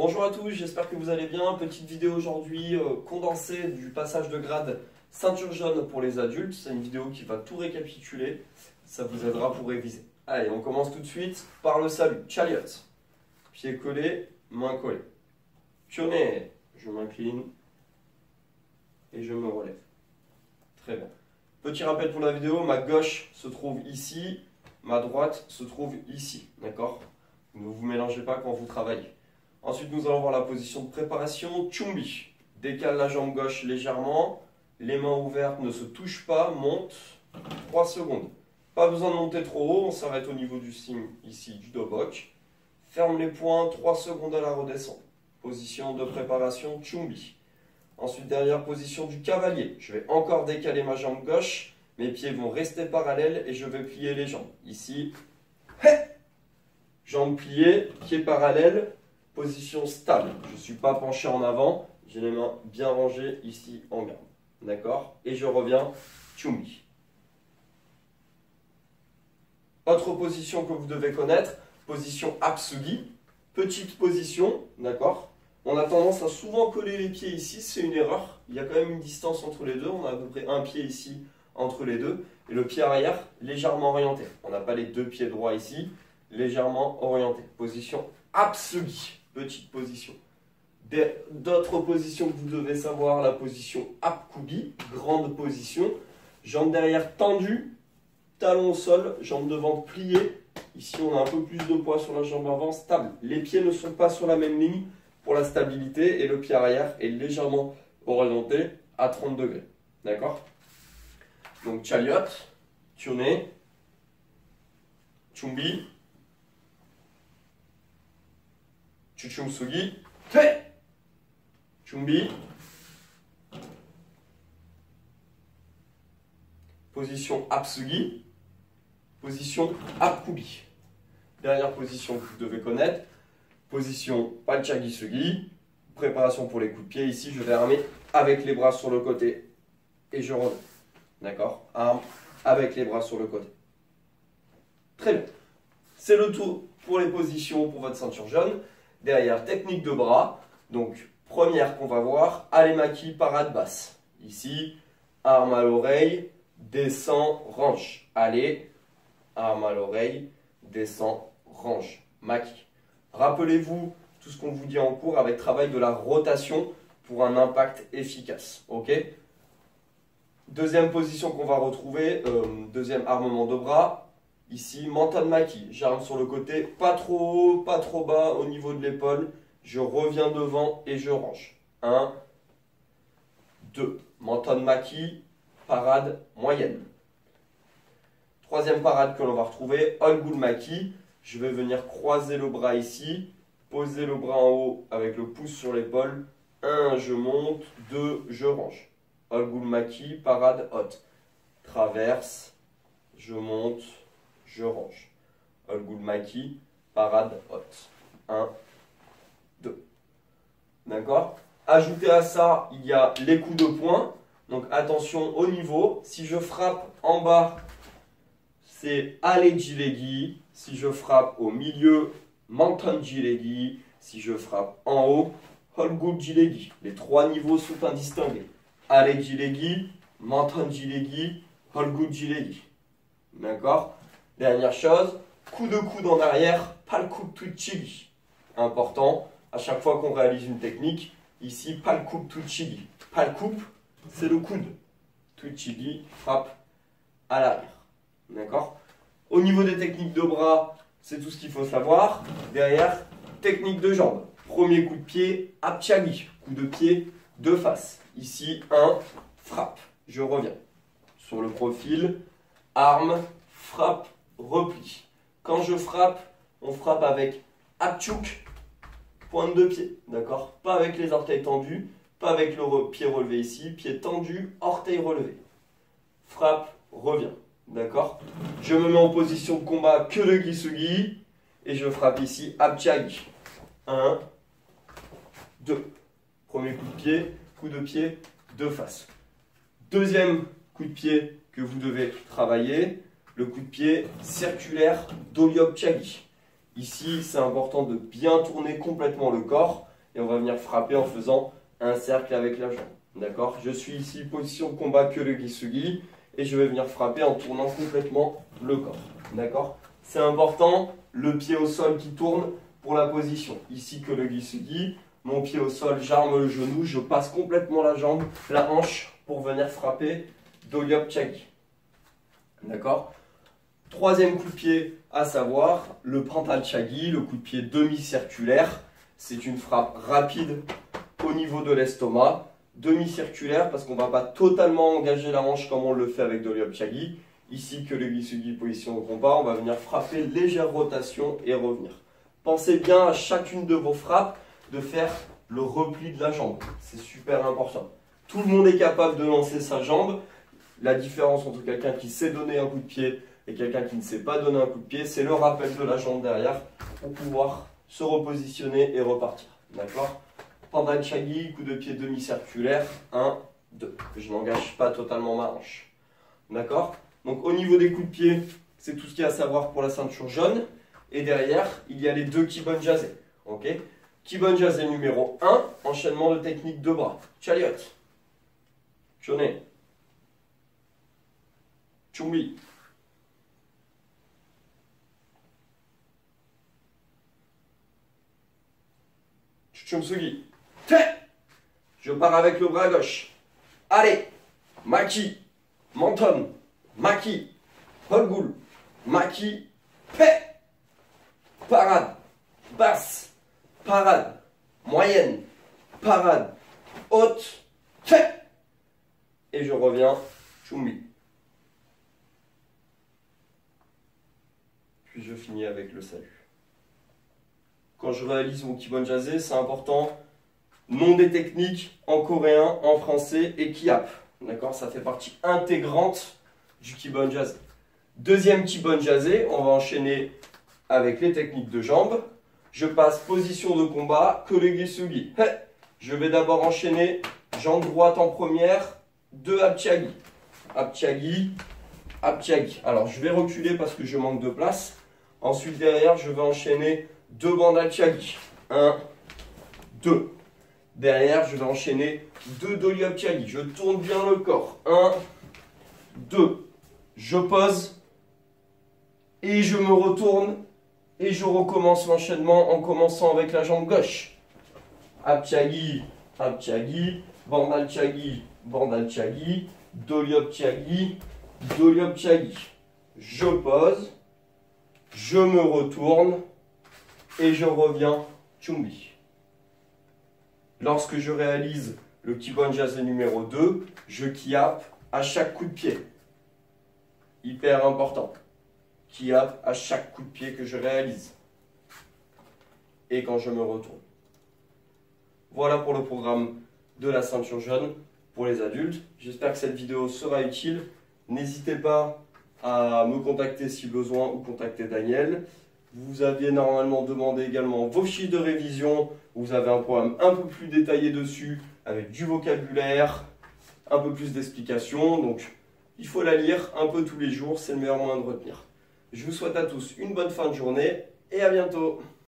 Bonjour à tous, j'espère que vous allez bien. Petite vidéo aujourd'hui condensée du passage de grade ceinture jaune pour les adultes. C'est une vidéo qui va tout récapituler, ça vous aidera pour réviser. Allez, on commence tout de suite par le salut. Chariot, pied collé, main collée. Pionnier, je m'incline et je me relève. Très bien. Petit rappel pour la vidéo, ma gauche se trouve ici, ma droite se trouve ici, d'accord? Ne vous mélangez pas quand vous travaillez. Ensuite, nous allons voir la position de préparation. Chumbi. Décale la jambe gauche légèrement. Les mains ouvertes ne se touchent pas. Monte. 3 secondes. Pas besoin de monter trop haut. On s'arrête au niveau du signe ici du dobok. Ferme les poings. 3 secondes à la redescente. Position de préparation. Chumbi. Ensuite, derrière, position du cavalier. Je vais encore décaler ma jambe gauche. Mes pieds vont rester parallèles et je vais plier les jambes. Ici. Jambes pliées. Pieds parallèles. Position stable, je ne suis pas penché en avant, j'ai les mains bien rangées ici en garde. D'accord? Et je reviens, Chumbi. Autre position que vous devez connaître, position Apsugi. Petite position, d'accord? On a tendance à souvent coller les pieds ici, c'est une erreur. Il y a quand même une distance entre les deux, on a à peu près un pied ici entre les deux. Et le pied arrière, légèrement orienté. On n'a pas les deux pieds droits ici, légèrement orienté. Position Apsugi. Petite position. D'autres positions que vous devez savoir, la position Apkugi, grande position. Jambes derrière tendues, talons au sol, jambes devant pliées. Ici, on a un peu plus de poids sur la jambe avant, stable. Les pieds ne sont pas sur la même ligne pour la stabilité et le pied arrière est légèrement orienté à 30 degrés. D'accord? Donc, Chariot, Tione, Chumbi, Chuchumsugi, Chumbi, position Apsugi, position Apkubi. Dernière position que vous devez connaître, position Palchagisugi, préparation pour les coups de pied. Ici, je vais armer avec les bras sur le côté et je relève. D'accord? Arme avec les bras sur le côté. Très bien. C'est le tout pour les positions pour votre ceinture jaune. Derrière, technique de bras. Donc, première qu'on va voir, Alemaki, parade basse. Ici, arme à l'oreille, descend, range. Allez, arme à l'oreille, descend, range. Maki. Rappelez-vous tout ce qu'on vous dit en cours avec travail de la rotation pour un impact efficace. Ok? Deuxième position qu'on va retrouver, deuxième armement de bras. Ici, Mantan Maki, j'arme sur le côté, pas trop haut, pas trop bas au niveau de l'épaule. Je reviens devant et je range. 1, 2. Mantan Maki, parade moyenne. Troisième parade que l'on va retrouver, Olgul Maki. Je vais venir croiser le bras ici, poser le bras en haut avec le pouce sur l'épaule. 1, je monte, 2, je range. Olgul Maki, parade haute. Traverse, je monte. Je range. Olgul Maki, parade haute. 1, 2. D'accord? Ajouté à ça, il y a les coups de poing. Donc attention au niveau. Si je frappe en bas, c'est Alejilegi. Si je frappe au milieu, Mantanjilegi. Si je frappe en haut, Olgul-jilegi. Les trois niveaux sont indistingués. Alejilegi, Mantanjilegi, Olgul-jilegi. D'accord? Dernière chose, coup de coude en arrière, pas le coup de Tuchigi. Important, à chaque fois qu'on réalise une technique, ici, pas le coup de Tuchigi. Pas le coupe, c'est le coude. Tuchigi, frappe à l'arrière. D'accord? Au niveau des techniques de bras, c'est tout ce qu'il faut savoir. Derrière, technique de jambes. Premier coup de pied, Apchagi. Coup de pied de face. Ici, 1, frappe. Je reviens. Sur le profil, arme, frappe, repli. Quand je frappe, on frappe avec Apchuk, pointe de pied, d'accord? Pas avec les orteils tendus, pas avec le pied relevé ici, pied tendu, orteil relevé. Frappe, revient, d'accord? Je me mets en position de combat que de Gisugi et je frappe ici Apchagi. 1, 2. Premier coup de pied de face. Deuxième coup de pied que vous devez travailler, le coup de pied circulaire d'Olyok Chagi. Ici, c'est important de bien tourner complètement le corps. et on va venir frapper en faisant un cercle avec la jambe. D'accord? Je suis ici position de combat que le Gi-Sugi et je vais venir frapper en tournant complètement le corps. D'accord? C'est important, le pied au sol qui tourne pour la position. Ici que le Gi-Sugi, mon pied au sol, j'arme le genou, je passe complètement la jambe, la hanche pour venir frapper Doryop-Chagi. D'accord? Troisième coup de pied à savoir le Pantal-Chagi, le coup de pied demi-circulaire. C'est une frappe rapide au niveau de l'estomac, demi-circulaire parce qu'on ne va pas totalement engager la hanche comme on le fait avec Doryop-Chagi. Ici que le Gi-Sugi position de combat, on va venir frapper légère rotation et revenir. Pensez bien à chacune de vos frappes de faire le repli de la jambe. C'est super important. Tout le monde est capable de lancer sa jambe. La différence entre quelqu'un qui sait donner un coup de pied et quelqu'un qui ne sait pas donner un coup de pied, c'est le rappel de la jambe derrière pour pouvoir se repositionner et repartir. D'accord? Pantal-Chagi, coup de pied demi-circulaire, 1, 2. Je n'engage pas totalement ma hanche. D'accord? Donc au niveau des coups de pied, c'est tout ce qu'il y a à savoir pour la ceinture jaune. Et derrière, il y a les deux Kibon-Jazé. Ok? Kibon-Jazé numéro 1, enchaînement de technique de bras. Chariot. Chone. Chumbi. Chuchumsugi. Te. Je pars avec le bras gauche. Allez. Maki. Menton. Maki. Holgul. Maki. Pe. Parade. Basse. Parade. Moyenne. Parade. Haute. Te. Et je reviens. Chumbi. Puis je finis avec le salut. Quand je réalise mon Kibon-Jazé, c'est important. Nom des techniques en coréen, en français et Kiap. D'accord? Ça fait partie intégrante du Kibon-Jazé. Deuxième Kibon-Jazé, on va enchaîner avec les techniques de jambes. Je passe position de combat, que le Gi-Sugi. Je vais d'abord enchaîner jambe droite en première, 2 Apchagi. Apchagi, Apchagi. Alors je vais reculer parce que je manque de place. Ensuite derrière, je vais enchaîner 2 Bandal-Chagi. 1, 2. Derrière, je vais enchaîner 2 Doryop-Chagi. Je tourne bien le corps. 1, 2. Je pose et je me retourne et je recommence l'enchaînement en commençant avec la jambe gauche. Apchagi, Apchagi, Bandal-Chagi, Bandal-Chagi, Doryop-Chagi, Doryop-Chagi. Je pose, je me retourne et je reviens Chumbi. Lorsque je réalise le Kibon-Jazé numéro 2, je kiap à chaque coup de pied. Hyper important. Kiap à chaque coup de pied que je réalise. Et quand je me retourne. Voilà pour le programme de la ceinture jaune pour les adultes. J'espère que cette vidéo sera utile. N'hésitez pas à me contacter si besoin ou contacter Daniel. Vous aviez normalement demandé également vos fiches de révision. Vous avez un programme un peu plus détaillé dessus, avec du vocabulaire, un peu plus d'explications. Donc, il faut la lire un peu tous les jours, c'est le meilleur moyen de retenir. Je vous souhaite à tous une bonne fin de journée et à bientôt.